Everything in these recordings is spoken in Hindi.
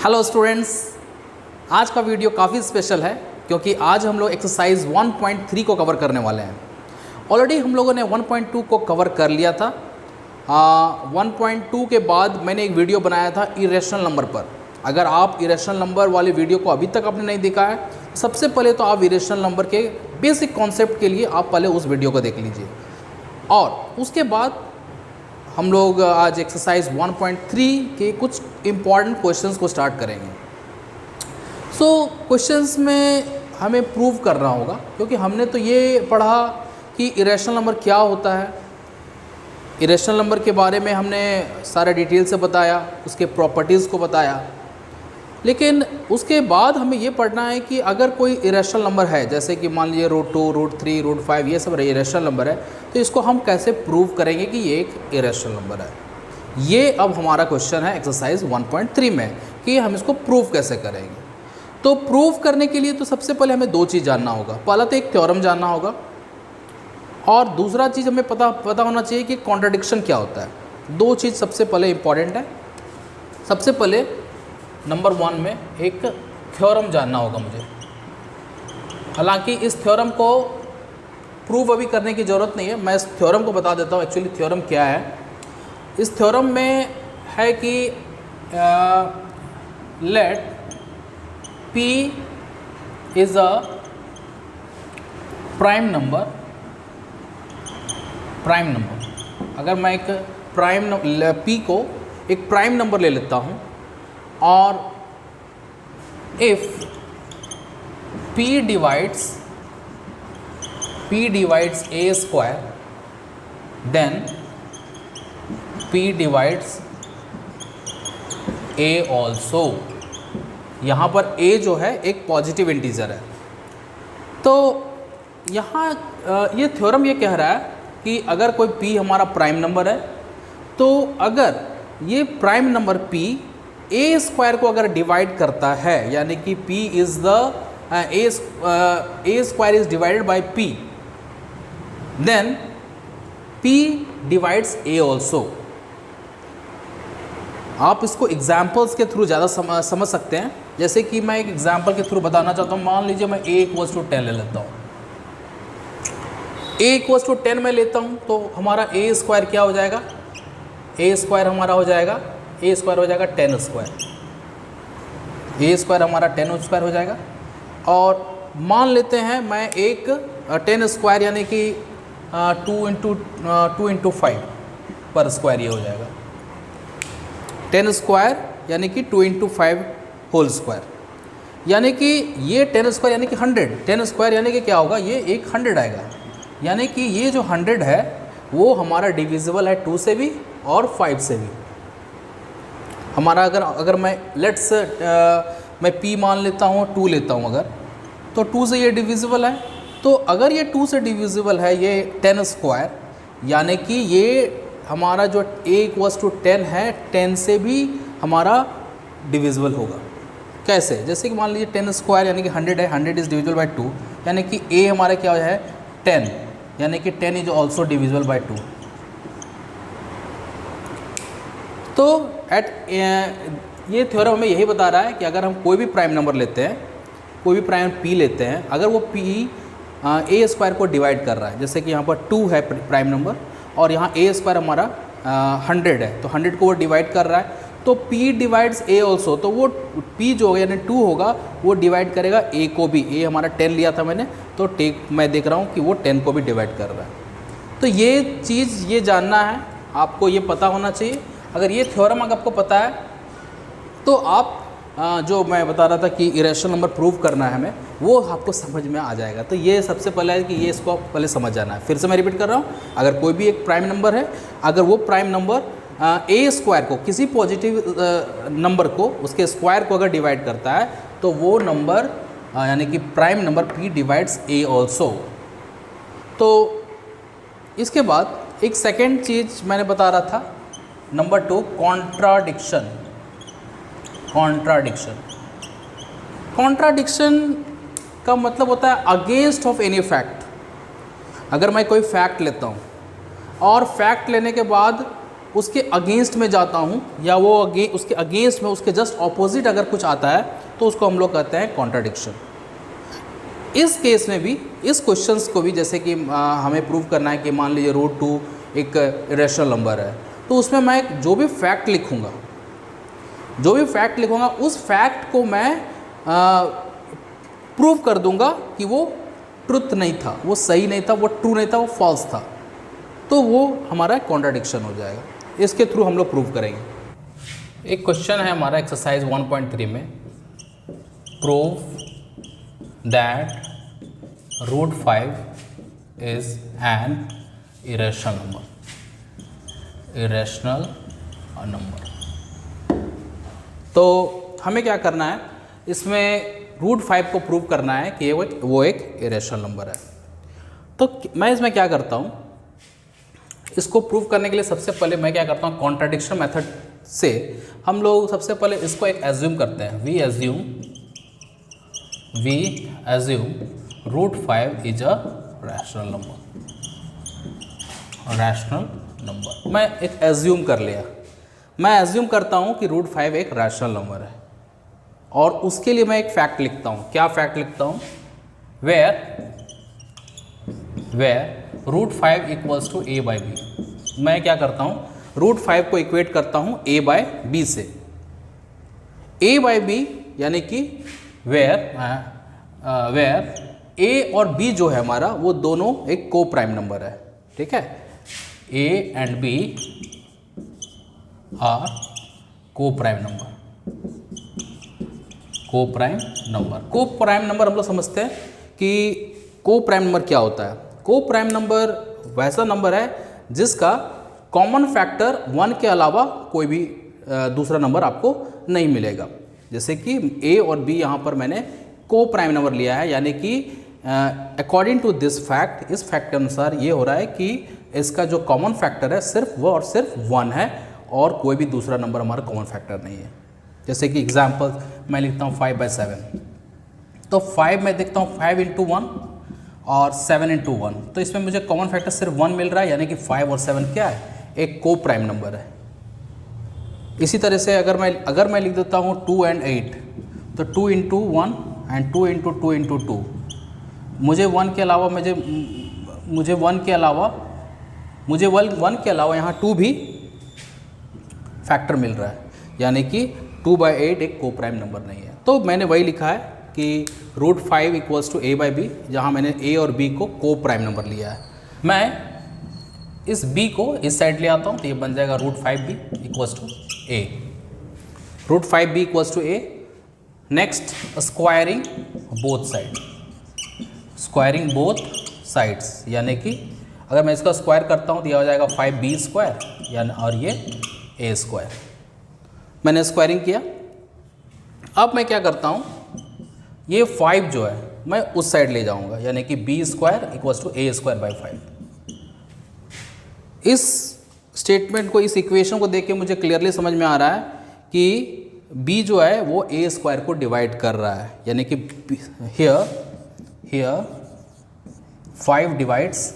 हेलो स्टूडेंट्स, आज का वीडियो काफ़ी स्पेशल है क्योंकि आज हम लोग एक्सरसाइज 1.3 को कवर करने वाले हैं। ऑलरेडी हम लोगों ने 1.2 को कवर कर लिया था। 1.2 के बाद मैंने एक वीडियो बनाया था इरेशनल नंबर पर। अगर आप इरेशनल नंबर वाले वीडियो को अभी तक आपने नहीं देखा है, सबसे पहले तो आप इरेशनल नंबर के बेसिक कॉन्सेप्ट के लिए आप पहले उस वीडियो को देख लीजिए और उसके बाद हम लोग आज एक्सरसाइज 1.3 के कुछ इम्पॉर्टेंट क्वेश्चंस को स्टार्ट करेंगे। क्वेश्चंस में हमें प्रूव करना होगा क्योंकि हमने तो ये पढ़ा कि इरेशनल नंबर क्या होता है। इरेशनल नंबर के बारे में हमने सारा डिटेल से बताया, उसके प्रॉपर्टीज़ को बताया, लेकिन उसके बाद हमें ये पढ़ना है कि अगर कोई इरेशनल नंबर है, जैसे कि मान लीजिए √2, √3, √5, ये सब इरेशनल नंबर है, तो इसको हम कैसे प्रूव करेंगे कि ये एक इरेशनल नंबर है। ये अब हमारा क्वेश्चन है एक्सरसाइज 1.3 में कि हम इसको प्रूव कैसे करेंगे। तो प्रूव करने के लिए तो सबसे पहले हमें दो चीज़ जानना होगा। पहला तो एक थ्योरम जानना होगा और दूसरा चीज़ हमें पता होना चाहिए कि कॉन्ट्राडिक्शन क्या होता है। दो चीज़ सबसे पहले इम्पॉर्टेंट है। सबसे पहले नंबर 1 में एक थ्योरम जानना होगा मुझे। हालांकि इस थ्योरम को प्रूव अभी करने की ज़रूरत नहीं है, मैं इस थ्योरम को बता देता हूँ एक्चुअली थ्योरम क्या है। इस थ्योरम में है कि let P is a prime number. अगर मैं एक P को एक प्राइम नंबर ले लेता हूँ और if P divides a square, then P divides a also। यहाँ पर a जो है एक पॉजिटिव इंटीजर है। तो यहाँ ये थ्योरम ये कह रहा है कि अगर कोई P हमारा प्राइम नंबर है, तो अगर ये prime number P a square को अगर डिवाइड करता है, यानी कि P is the a square is divided by P, then P divides A also. आप इसको एग्जाम्पल्स के थ्रू ज़्यादा समझ सकते हैं। जैसे कि मैं एक एग्जाम्पल के थ्रू बताना चाहता हूँ। मान लीजिए मैं A = 10 ले लेता हूँ। A = 10 में लेता हूँ तो हमारा A स्क्वायर क्या हो जाएगा? A स्क्वायर हमारा हो जाएगा 10 स्क्वायर। A स्क्वायर हमारा 10 स्क्वायर हो जाएगा। और मान लेते हैं मैं एक 10 स्क्वायर यानी कि 2 × 5 पर स्क्वायर ये हो जाएगा। 10 स्क्वायर यानी कि 2 × 5 होल स्क्वायर, यानी कि ये 10 स्क्वायर यानी कि 100। 10 स्क्वायर यानी कि क्या होगा? ये एक 100 आएगा। यानी कि ये जो 100 है वो हमारा डिविजिबल है 2 से भी और 5 से भी। हमारा अगर मैं लेट्स मैं P मान लेता हूँ 2 लेता हूँ अगर, तो 2 से ये डिविजिबल है। तो अगर ये 2 से डिविजिबल है ये 10 स्क्वायर, यानी कि ये हमारा जो A = 10 है 10 से भी हमारा डिविजिबल होगा। कैसे? जैसे कि मान लीजिए 10 स्क्वायर यानी कि 100 है, 100 इज़ डिविजिबल बाय 2, यानी कि A हमारा क्या है 10, यानी कि 10 इज ऑल्सो डिविजिबल बाय 2। तो ये थ्योरम हमें यही बता रहा है कि अगर हम कोई भी प्राइम नंबर लेते हैं, कोई भी प्राइम P लेते हैं, अगर वो P A स्क्वायर को डिवाइड कर रहा है, जैसे कि यहाँ पर 2 है प्राइम नंबर और यहाँ A स्क्वायर हमारा 100 है, तो 100 को वो डिवाइड कर रहा है, तो P डिवाइड्स A ऑल्सो। तो वो P जो होगा यानी 2 होगा वो डिवाइड करेगा A को भी। A हमारा 10 लिया था मैंने, तो मैं देख रहा हूँ कि वो 10 को भी डिवाइड कर रहा है। तो ये चीज़ ये जानना है, आपको ये पता होना चाहिए। अगर ये थ्योरम अगर आपको पता है तो आप जो मैं बता रहा था कि इरेशनल नंबर प्रूव करना है हमें, वो आपको समझ में आ जाएगा। तो ये सबसे पहले है कि ये इसको पहले समझ जाना है। फिर से मैं रिपीट कर रहा हूँ, अगर कोई भी एक प्राइम नंबर है, अगर वो प्राइम नंबर A स्क्वायर को, किसी पॉजिटिव नंबर को, उसके स्क्वायर को अगर डिवाइड करता है, तो वो नंबर यानी कि prime number P divides A also. तो इसके बाद एक सेकेंड चीज़ मैंने बता रहा था, नंबर 2 कॉन्ट्राडिक्शन का मतलब होता है अगेंस्ट ऑफ एनी फैक्ट। अगर मैं कोई फैक्ट लेता हूँ और फैक्ट लेने के बाद उसके अगेंस्ट में जाता हूँ या वो उसके अगेंस्ट में उसके जस्ट ऑपोजिट अगर कुछ आता है तो उसको हम लोग कहते हैं कॉन्ट्राडिक्शन। इस केस में भी, इस क्वेश्चंस को भी, जैसे कि हमें प्रूव करना है कि मान लीजिए √2 एक इरेशनल नंबर है, तो उसमें मैं जो भी फैक्ट लिखूँगा उस फैक्ट को मैं प्रूव कर दूंगा कि वो ट्रुथ नहीं था, वो सही नहीं था, वो ट्रू नहीं था, वो फॉल्स था, तो वो हमारा कॉन्ट्राडिक्शन हो जाएगा। इसके थ्रू हम लोग प्रूव करेंगे। एक क्वेश्चन है हमारा एक्सरसाइज 1.3 में, prove that √5 is an irrational number. तो हमें क्या करना है, इसमें √5 को प्रूव करना है कि वो एक इरेशनल नंबर है। तो मैं इसमें क्या करता हूँ, इसको प्रूव करने के लिए सबसे पहले मैं क्या करता हूँ, कॉन्ट्राडिक्शन मेथड से हम लोग सबसे पहले इसको एक एज्यूम करते हैं। We assume √5 is a rational number. मैं एक एज्यूम कर लिया, मैं एज्यूम करता हूँ कि √5 एक रैशनल नंबर है, और उसके लिए मैं एक फैक्ट लिखता हूँ। क्या फैक्ट लिखता हूँ, वेयर √5 इक्वल्स टू a/b। मैं क्या करता हूँ, √5 को इक्वेट करता हूँ a/b से। a/b यानी कि वेयर a और b जो है हमारा, वो दोनों एक को प्राइम नंबर है। ठीक है, a and b are coprime number हम लोग समझते हैं कि को प्राइम नंबर क्या होता है। को प्राइम नंबर वैसा नंबर है जिसका कॉमन फैक्टर 1 के अलावा कोई भी दूसरा नंबर आपको नहीं मिलेगा। जैसे कि a और b यहाँ पर मैंने को प्राइम नंबर लिया है, यानी कि अकॉर्डिंग टू दिस फैक्ट, इस फैक्ट के अनुसार ये हो रहा है कि इसका जो कॉमन फैक्टर है सिर्फ वो और सिर्फ 1 है, और कोई भी दूसरा नंबर हमारा कॉमन फैक्टर नहीं है। जैसे कि एग्जांपल मैं लिखता हूँ 5/7, तो 5 में देखता हूँ 5 × 1 और 7 × 1, तो इसमें मुझे कॉमन फैक्टर सिर्फ 1 मिल रहा है, यानी कि 5 और 7 क्या है, एक को प्राइम नंबर है। इसी तरह से अगर मैं लिख देता हूँ 2 and 8, तो 2 × 1 and 2 × 2 × 2, मुझे 1 के अलावा यहाँ 2 भी फैक्टर मिल रहा है, यानी कि 2/8 एक को प्राइम नंबर नहीं है। तो मैंने वही लिखा है कि √5 इक्वल्स टू a/b, जहाँ मैंने a और b को प्राइम नंबर लिया है। मैं इस b को इस साइड ले आता हूँ, तो ये बन जाएगा √5b equals to a। √5b equals to a। Next, squaring both sides, यानी कि अगर मैं इसका स्क्वायर करता हूँ तो यह हो जाएगा 5b² यानी, और ये a²। मैंने स्क्वायरिंग किया। अब मैं क्या करता हूँ, ये 5 जो है मैं उस साइड ले जाऊँगा, यानी कि b² इक्वल्स टू a²/5। इस स्टेटमेंट को, इस इक्वेशन को देख के मुझे क्लियरली समझ में आ रहा है कि b जो है वो a² को डिवाइड कर रहा है, यानी कि here 5 divides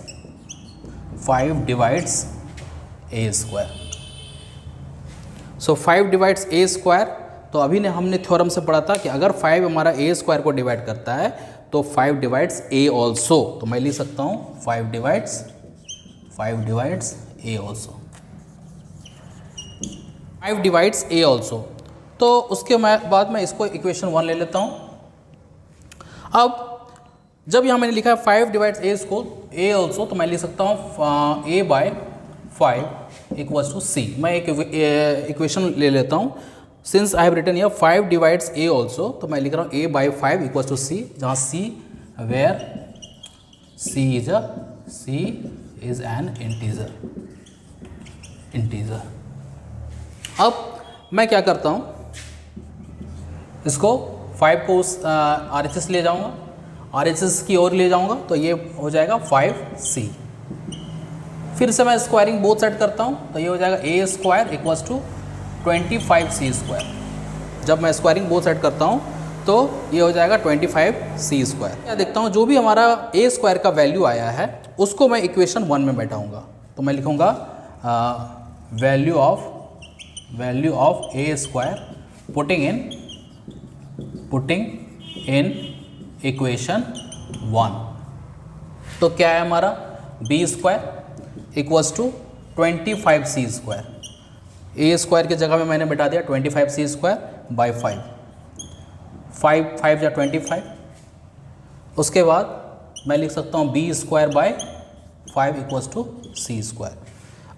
a²। So 5 divides a²। तो अभी ने हमने थ्योरम से पढ़ा था कि अगर 5 हमारा a² को डिवाइड करता है तो 5 डिवाइड्स a ऑल्सो। तो मैं लिख सकता हूँ 5 divides a also, 5 divides a also. तो उसके बाद मैं इसको इक्वेशन 1 ले लेता हूँ। अब जब यहाँ मैंने लिखा है 5 डिवाइड्स a ऑल्सो, तो मैं लिख सकता हूँ a/5 इक्वल्स टू c। मैं एक इक्वेशन ले लेता हूँ। Since I have written here 5 divides a also, तो मैं लिख रहा हूँ a/5 इक्वल्स टू c, जहाँ c where c is an integer. अब मैं क्या करता हूँ, इसको 5 को उस RHS ले जाऊँगा, RHS की ओर ले जाऊँगा, तो ये हो जाएगा 5c। फिर से मैं स्क्वायरिंग बोथ साइड करता हूँ, तो ये हो जाएगा a² इक्वल्स टू 25c²। जब मैं स्क्वायरिंग बोथ साइड करता हूँ तो ये हो जाएगा 25c²। मैं देखता हूँ जो भी हमारा a² का वैल्यू आया है उसको मैं इक्वेशन 1 में बैठाऊँगा। तो मैं लिखूँगा value of a square putting in equation 1। तो क्या है हमारा b square equals to 25c square, a square की जगह में मैंने बिठा दिया 25c स्क्वायर बाई 5, 5 या 25। उसके बाद मैं लिख सकता हूँ b square by 5 equals to c square.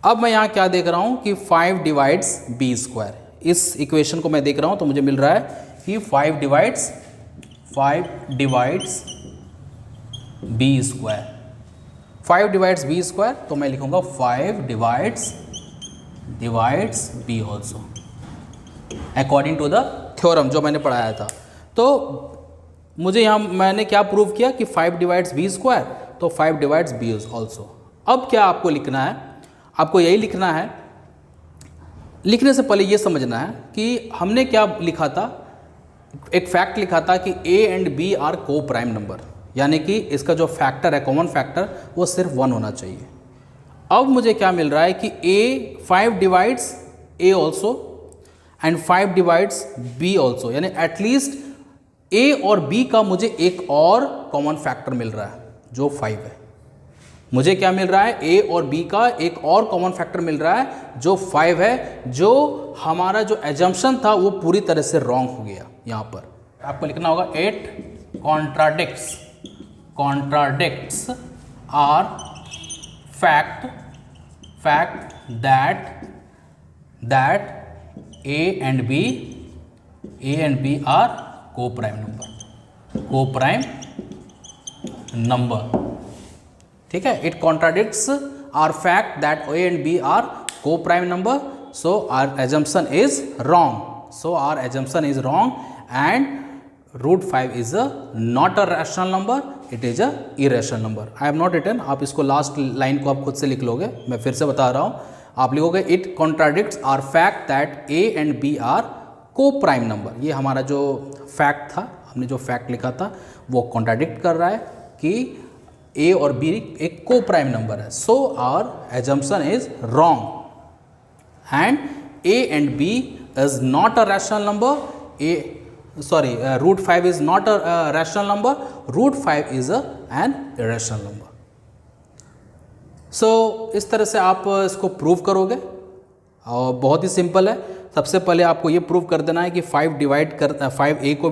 अब मैं यहाँ क्या देख रहा हूँ कि 5 डिवाइड्स बी स्क्वायर, इस इक्वेशन को मैं देख रहा हूँ तो मुझे मिल रहा है कि 5 divides b square, 5 divides b square, तो मैं लिखूँगा 5 divides b also according to the theorem जो मैंने पढ़ाया था। तो मुझे यहाँ मैंने क्या प्रूव किया कि 5 डिवाइड्स बी स्क्वायर, तो 5 डिवाइड्स बी ऑल्सो। अब क्या आपको लिखना है, आपको यही लिखना है, लिखने से पहले ये समझना है कि हमने क्या लिखा था, एक फैक्ट लिखा था कि ए and B are coprime number, यानी कि इसका जो फैक्टर है कॉमन फैक्टर वो सिर्फ 1 होना चाहिए। अब मुझे क्या मिल रहा है कि a 5 divides a also and 5 divides b also, यानी एटलीस्ट ए और बी का मुझे एक और कॉमन फैक्टर मिल रहा है जो 5 है। मुझे क्या मिल रहा है, ए और बी का एक और कॉमन फैक्टर मिल रहा है जो 5 है, जो हमारा जो एजम्पशन था वो पूरी तरह से रॉन्ग हो गया। यहाँ पर आपको लिखना होगा it contradicts our fact that A and B are coprime number, ठीक है। It contradicts our fact that A and B are coprime number, so our assumption is wrong, and √5 is not a rational number, it is an irrational number. I have not written, आप इसको लास्ट लाइन को आप खुद से लिख लोगे, मैं फिर से बता रहा हूँ। आप लिखोगे it contradicts our fact that A and B are coprime number. ये हमारा जो फैक्ट था, हमने जो फैक्ट लिखा था वो कॉन्ट्राडिक्ट कर रहा है कि ए और बी एक को प्राइम नंबर है, so our assumption is wrong and a and b is not a rational number, √5 is not a rational number, √5 is an irrational number. So इस तरह से आप इसको प्रूव करोगे और बहुत ही सिंपल है। सबसे पहले आपको ये प्रूव कर देना है कि 5 ए को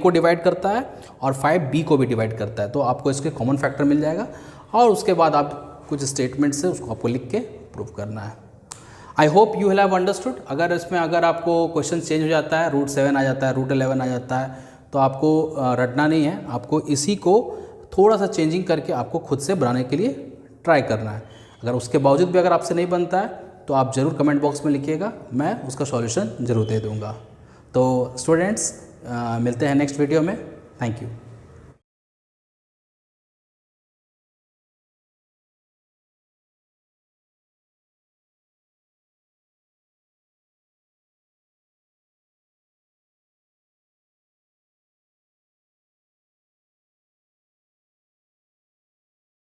डिवाइड करता है और 5 बी को भी डिवाइड करता है, तो आपको इसके कॉमन फैक्टर मिल जाएगा और उसके बाद आप कुछ स्टेटमेंट से उसको आपको लिख के प्रूव करना है। I hope you have understood. अगर आपको क्वेश्चन चेंज हो जाता है, √7 आ जाता है, √11 आ जाता है, तो आपको रटना नहीं है, आपको इसी को थोड़ा सा चेंजिंग करके आपको खुद से बनाने के लिए ट्राई करना है। अगर उसके बावजूद भी अगर आपसे नहीं बनता है तो आप ज़रूर कमेंट बॉक्स में लिखिएगा, मैं उसका सॉल्यूशन ज़रूर दे दूँगा। तो स्टूडेंट्स मिलते हैं नेक्स्ट वीडियो में। Thank you.